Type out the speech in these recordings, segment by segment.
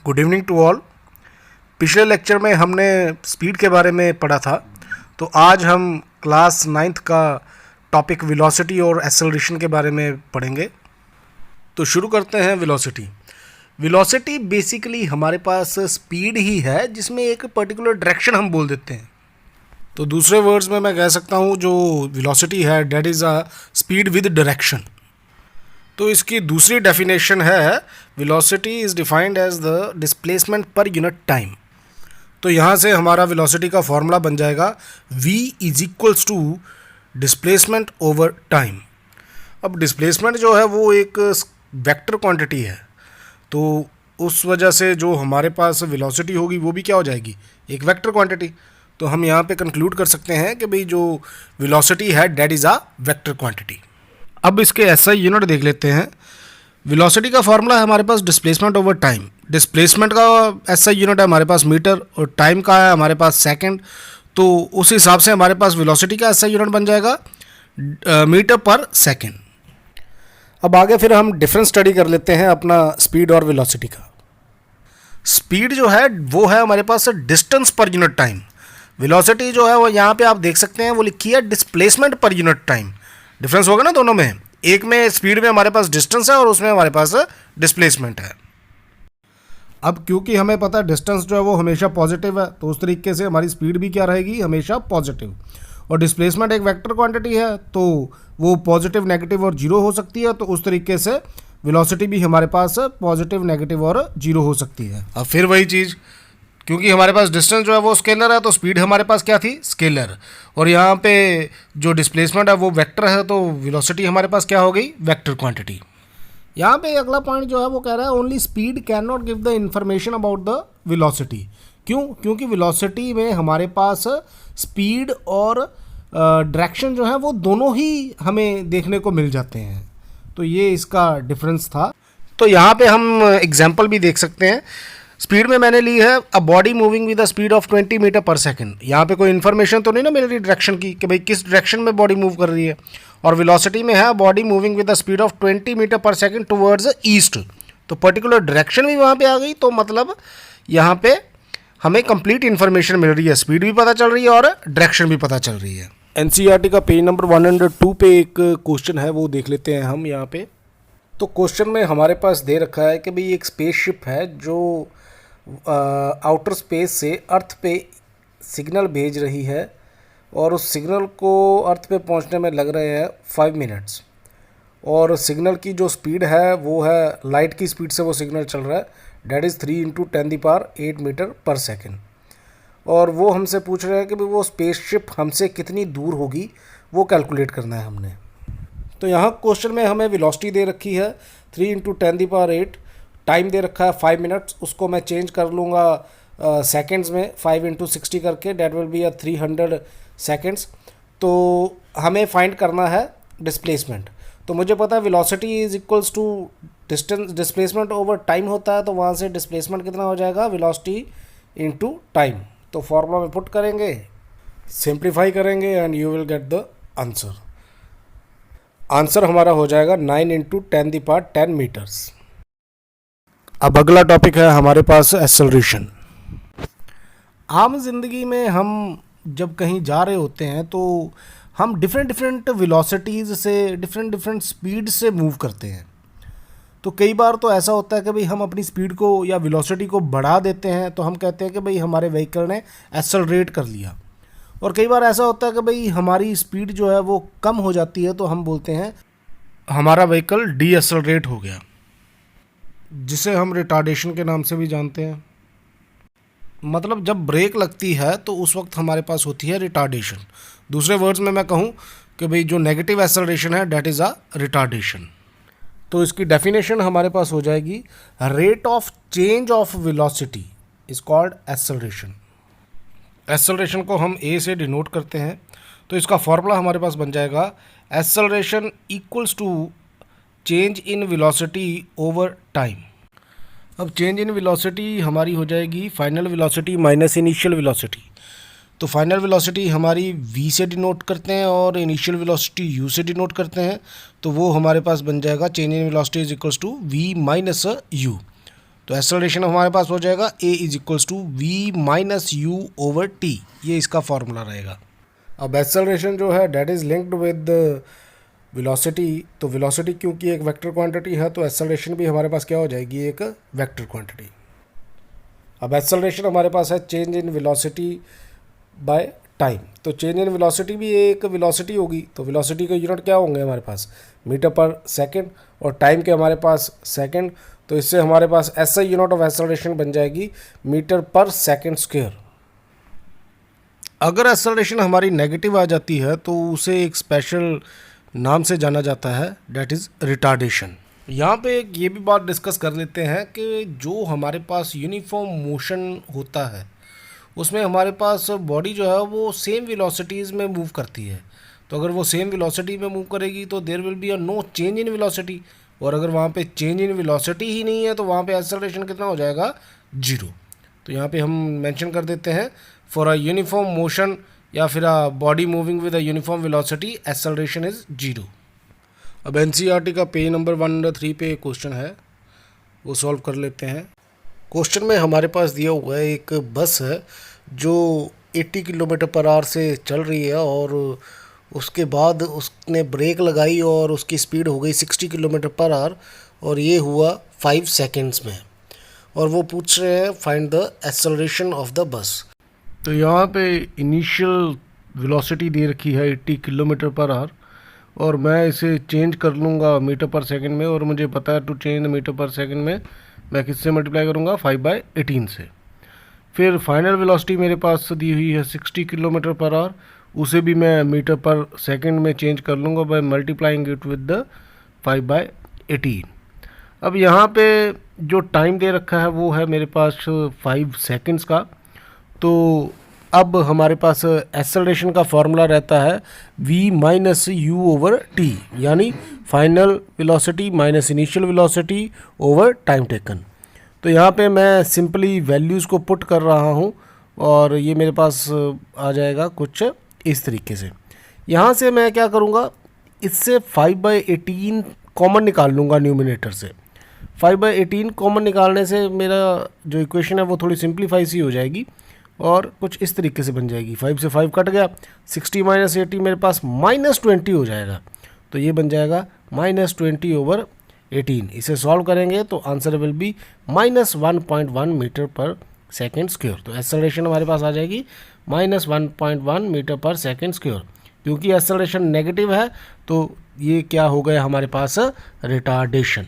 Good evening to all. पिछले lecture में हमने स्पीड के बारे में पढ़ा था, तो आज हम क्लास नाइन्थ का टॉपिक वेलोसिटी और एक्सेलरेशन के बारे में पढ़ेंगे। तो शुरू करते हैं। वेलोसिटी वेलोसिटी बेसिकली हमारे पास स्पीड ही है जिसमें एक पर्टिकुलर डायरेक्शन हम बोल देते हैं। तो दूसरे वर्ड्स में मैं कह सकता हूँ जो वेलोसिटी है that is a speed with direction. तो इसकी दूसरी डेफिनेशन है velocity is defined as the displacement per unit time. तो यहाँ से हमारा वेलोसिटी का फॉर्मूला बन जाएगा v is equals to displacement over time. अब डिस्प्लेसमेंट जो है वो एक वेक्टर क्वांटिटी है, तो उस वजह से जो हमारे पास वेलोसिटी होगी वो भी क्या हो जाएगी, एक वेक्टर क्वांटिटी। तो हम यहाँ पे कंक्लूड कर सकते हैं कि भाई जो वेलोसिटी है that is a vector quantity. अब इसके ऐसा यूनिट देख लेते हैं। वेलोसिटी का फॉर्मूला है हमारे पास डिस्प्लेसमेंट ओवर टाइम। डिस्प्लेसमेंट का ऐसा यूनिट है हमारे पास मीटर और टाइम का है हमारे पास सेकंड। तो उस हिसाब से हमारे पास वेलोसिटी का ऐसा यूनिट बन जाएगा मीटर पर सेकंड। अब आगे फिर हम डिफरेंस स्टडी कर लेते हैं अपना स्पीड और वेलोसिटी का। स्पीड जो है वो है हमारे पास डिस्टेंस पर यूनिट टाइम। वेलोसिटी जो है वो यहाँ पे आप देख सकते हैं वो लिखी है displacement per unit time. Difference होगा ना दोनों में, एक में स्पीड में हमारे पास डिस्टेंस है और उसमें हमारे पास डिस्प्लेसमेंट है। अब क्योंकि हमें पता है डिस्टेंस जो है वो हमेशा पॉजिटिव है, तो उस तरीके से हमारी स्पीड भी क्या रहेगी, हमेशा पॉजिटिव। और डिस्प्लेसमेंट एक वेक्टर क्वांटिटी है, तो वो पॉजिटिव, नेगेटिव और जीरो हो सकती है। तो उस तरीके से वेलोसिटी भी हमारे पास पॉजिटिव, नेगेटिव और जीरो हो सकती है। अब फिर वही चीज़, क्योंकि हमारे पास डिस्टेंस जो है वो स्केलर है, तो स्पीड हमारे पास क्या थी, स्केलर। और यहाँ पे जो डिस्प्लेसमेंट है वो वेक्टर है, तो वेलोसिटी हमारे पास क्या हो गई, वेक्टर क्वांटिटी। यहाँ पे अगला पॉइंट जो है वो कह रहा है only speed can not give the information about the velocity. क्यों? क्योंकि वेलोसिटी में हमारे पास स्पीड और डायरेक्शन जो है वो दोनों ही हमें देखने को मिल जाते हैं। तो ये इसका डिफरेंस था। तो यहाँ पे हम एग्जाम्पल भी देख सकते हैं। स्पीड में मैंने ली है a body moving with the speed of 20 metre per second. यहाँ पे कोई इन्फॉर्मेशन तो नहीं ना मिल रही डायरेक्शन की कि भाई किस डायरेक्शन में बॉडी मूव कर रही है। और वेलोसिटी में है body moving with the speed of 20 metre per second towards east. तो पर्टिकुलर डायरेक्शन भी वहाँ पे आ गई, तो मतलब यहाँ पे हमें कंप्लीट इन्फॉर्मेशन मिल रही है, स्पीड भी पता चल रही है और डायरेक्शन भी पता चल रही है। एनसीईआरटी का पेज नंबर 102 पे एक क्वेश्चन है, वो देख लेते हैं हम यहाँ पे। तो क्वेश्चन में हमारे पास दे रखा है कि भाई एक स्पेसशिप है जो आउटर स्पेस से अर्थ पे सिग्नल भेज रही है और उस सिग्नल को अर्थ पे पहुंचने में लग रहे हैं 5 मिनट्स। और सिग्नल की जो स्पीड है वो है लाइट की स्पीड से वो सिग्नल चल रहा है, डेट इज़ 3 × 10⁸ मीटर पर सेकेंड। और वो हमसे पूछ रहे हैं कि भाई वो स्पेसशिप हमसे कितनी दूर होगी, वो कैलकुलेट करना है हमने। तो यहाँ क्वेश्चन में हमें वेलोसिटी दे रखी है 3 × 10⁸, टाइम दे रखा है 5 मिनट्स, उसको मैं चेंज कर लूँगा सेकेंड्स में 5 × 60 करके, डेट विल बी 300 सेकेंड्स। तो हमें फाइंड करना है डिस्प्लेसमेंट। तो मुझे पता है velocity is equals to distance, displacement over time होता है, तो वहाँ से डिस्प्लेसमेंट कितना हो जाएगा, वेलोसिटी इनटू टाइम। तो फॉर्मूला में पुट करेंगे, सिंप्लीफाई करेंगे and you will get the answer. Answer हमारा हो जाएगा 9 × 10⁻10 मीटर्स। अब अगला टॉपिक है हमारे पास एक्सेलरेशन। आम जिंदगी में हम जब कहीं जा रहे होते हैं तो हम डिफरेंट वेलोसिटीज़ से, डिफरेंट स्पीड से मूव करते हैं। तो कई बार तो ऐसा होता है कि भाई हम अपनी स्पीड को या वेलोसिटी को बढ़ा देते हैं, तो हम कहते हैं कि भाई हमारे व्हीकल ने एक्सेलरेट कर लिया। और कई बार ऐसा होता है कि भाई हमारी स्पीड जो है वो कम हो जाती है, तो हम बोलते हैं हमारा व्हीकल डी एक्सेलरेट हो गया, जिसे हम रिटार्डेशन के नाम से भी जानते हैं। मतलब जब ब्रेक लगती है तो उस वक्त हमारे पास होती है रिटार्डेशन। दूसरे वर्ड्स में मैं कहूँ कि भाई जो नेगेटिव एक्सेलरेशन है डेट इज़ अ रिटार्डेशन। तो इसकी डेफिनेशन हमारे पास हो जाएगी rate of change of velocity is called acceleration. Acceleration को हम ए से डिनोट करते हैं, तो इसका फॉर्मूला हमारे पास बन जाएगा acceleration equals to change in velocity over time. अब चेंज इन वेलोसिटी हमारी हो जाएगी final velocity minus initial velocity. तो फाइनल वेलोसिटी हमारी v से डिनोट करते हैं और इनिशियल वेलोसिटी u से डिनोट करते हैं। तो वो हमारे पास बन जाएगा change in velocity is equals to v minus u। तो एक्सेलरेशन हमारे पास हो जाएगा a is equals to V minus you over T, ये इसका फॉर्मूला रहेगा। अब एक्सेलरेशन जो है that is linked with velocity, तो वेलोसिटी क्योंकि एक वेक्टर क्वांटिटी है तो एक्सेलरेशन भी हमारे पास क्या हो जाएगी, एक वेक्टर क्वांटिटी। अब एक्सेलरेशन हमारे पास है change in velocity by time, तो चेंज इन वेलोसिटी भी एक वेलोसिटी होगी, तो वेलोसिटी के यूनिट क्या होंगे हमारे पास, मीटर पर सेकंड, और टाइम के हमारे पास सेकंड, तो इससे हमारे पास ऐसा यूनिट ऑफ एक्सेलरेशन बन जाएगी मीटर पर सेकंड स्क्वायर। अगर एक्सेलरेशन हमारी नेगेटिव आ जाती है तो उसे एक स्पेशल नाम से जाना जाता है, डेट इज़ रिटार्डेशन। यहाँ पे एक ये भी बात डिस्कस कर लेते हैं कि जो हमारे पास यूनिफॉर्म मोशन होता है उसमें हमारे पास बॉडी जो है वो सेम वेलोसिटीज़ में मूव करती है, तो अगर वो सेम वेलोसिटी में मूव करेगी तो there will be a no change in velocity, और अगर वहाँ पे चेंज इन वेलोसिटी ही नहीं है तो वहाँ पे एक्सेलरेशन कितना हो जाएगा, 0। तो यहाँ पे हम मेंशन कर देते हैं फॉर अ यूनिफॉर्म मोशन या फिर अ body moving with a uniform velocity acceleration is 0। अब एनसीईआरटी का पेज नंबर 103 पे एक क्वेश्चन है, वो सॉल्व कर लेते हैं। क्वेश्चन में हमारे पास दिया हुआ है एक बस है जो 80 किलोमीटर पर आवर से चल रही है और उसके बाद उसने ब्रेक लगाई और उसकी स्पीड हो गई 60 किलोमीटर पर आवर, और ये हुआ 5 सेकेंड्स में, और वो पूछ रहे हैं find the acceleration of the bus. तो यहाँ पे इनिशियल वेलोसिटी दे रखी है 80 किलोमीटर पर आवर, और मैं इसे चेंज कर लूँगा मीटर पर सेकंड में, और मुझे पता है to change metre per second में मैं किससे मल्टीप्लाई करूँगा, 5/18 से। फिर फाइनल वेलोसिटी मेरे पास दी हुई है 60 किलोमीटर पर आवर, उसे भी मैं मीटर पर सेकंड में चेंज कर लूँगा by multiplying it with the 5/18। अब यहाँ पे जो टाइम दे रखा है वो है मेरे पास 5 सेकंड्स का, तो अब हमारे पास एक्सेलरेशन का फॉर्मूला रहता है v minus you over t, यानी final velocity minus initial velocity over time taken. तो यहाँ पे मैं सिंपली वैल्यूज़ को पुट कर रहा हूँ और ये मेरे पास आ जाएगा कुछ इस तरीके से। यहाँ से मैं क्या करूँगा, इससे 5/18 कॉमन निकाल लूँगा न्यूमिनेटर से। 5/18 कॉमन निकालने से मेरा जो इक्वेशन है वो थोड़ी सिंप्लीफाई सी हो जाएगी और कुछ इस तरीके से बन जाएगी। 5 से 5 कट गया, 60 माइनस 80 मेरे पास -20 हो जाएगा, तो ये बन जाएगा -20/18। इसे सॉल्व करेंगे तो आंसर विल बी -1.1 मीटर पर सेकेंड स्क्वायर। तो एक्सेलरेशन हमारे पास आ जाएगी -1.1 मीटर पर सेकेंड स्क्वायर। क्योंकि एक्सेलरेशन नेगेटिव है तो ये क्या हो गया हमारे पास, रिटार्डेशन।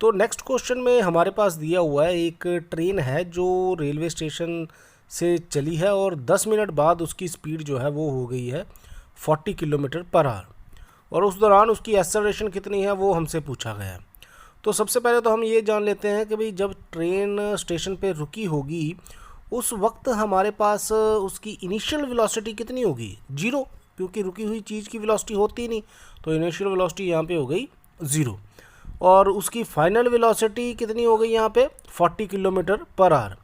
तो नेक्स्ट क्वेश्चन में हमारे पास दिया हुआ है एक ट्रेन है जो रेलवे स्टेशन से चली है और 10 मिनट बाद उसकी स्पीड जो है वो हो गई है 40 किलोमीटर पर आवर, और उस दौरान उसकी एक्सेलरेशन कितनी है वो हमसे पूछा गया है। तो सबसे पहले तो हम ये जान लेते हैं कि भाई जब ट्रेन स्टेशन पे रुकी होगी उस वक्त हमारे पास उसकी इनिशियल वेलोसिटी कितनी होगी, 0, क्योंकि रुकी हुई चीज़ की वेलोसिटी होती ही नहीं, तो इनिशियल वेलोसिटी यहाँ पे हो गई 0। और उसकी फाइनल वेलोसिटी कितनी हो गई यहाँ पे, 40 किलोमीटर पर आवर।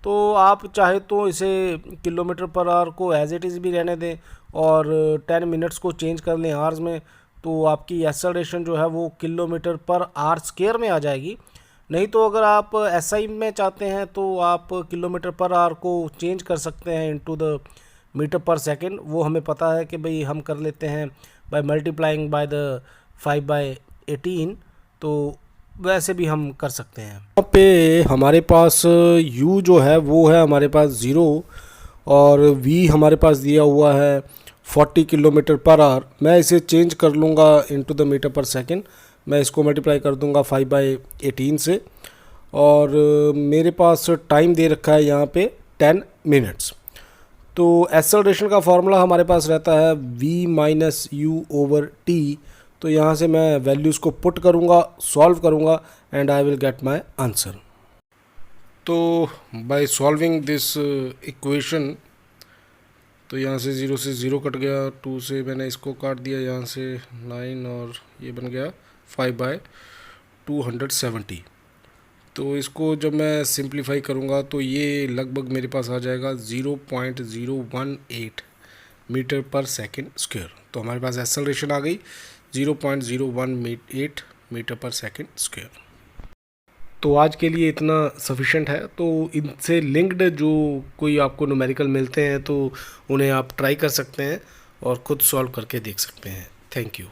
तो आप चाहे तो इसे किलोमीटर पर आवर को एज इट इज़ भी रहने दें और 10 मिनट्स को चेंज कर लें आवर्स में, तो आपकी एक्सेलरेशन जो है वो किलोमीटर पर आवर स्क्वायर में आ जाएगी। नहीं तो अगर आप SI में चाहते हैं तो आप किलोमीटर पर आवर को चेंज कर सकते हैं into the metre per second. वो हमें पता है कि भाई हम कर लेते हैं बाय मल्टीप्लाइंग बाय द 5/18, तो वैसे भी हम कर सकते हैं। यहाँ पे हमारे पास u जो है वो है हमारे पास 0 और v हमारे पास दिया हुआ है 40 किलोमीटर पर आवर। मैं इसे चेंज कर लूँगा into the metre per second, मैं इसको मल्टीप्लाई कर दूँगा 5/18 से, और मेरे पास टाइम दे रखा है यहाँ पे 10 मिनट्स। तो एक्सेलरेशन का फॉर्मूला हमारे पास रहता है v minus you over T. तो यहाँ से मैं वैल्यूज़ को पुट करूँगा, सॉल्व करूँगा and I will get my answer. तो बाय सॉल्विंग दिस इक्वेशन, तो यहाँ से 0 से 0 कट गया, 2 से मैंने इसको काट दिया, यहाँ से 9 और ये बन गया 5/270। तो इसको जब मैं सिंप्लीफाई करूँगा तो ये लगभग मेरे पास आ जाएगा 0.018 मीटर पर सेकेंड स्क्वायर। तो हमारे पास एक्सेलरेशन आ गई 0.018 मीटर पर सेकेंड स्क्वायर। तो आज के लिए इतना सफिशेंट है। तो इनसे लिंक्ड जो कोई आपको न्यूमेरिकल मिलते हैं तो उन्हें आप ट्राई कर सकते हैं और खुद सॉल्व करके देख सकते हैं। Thank you.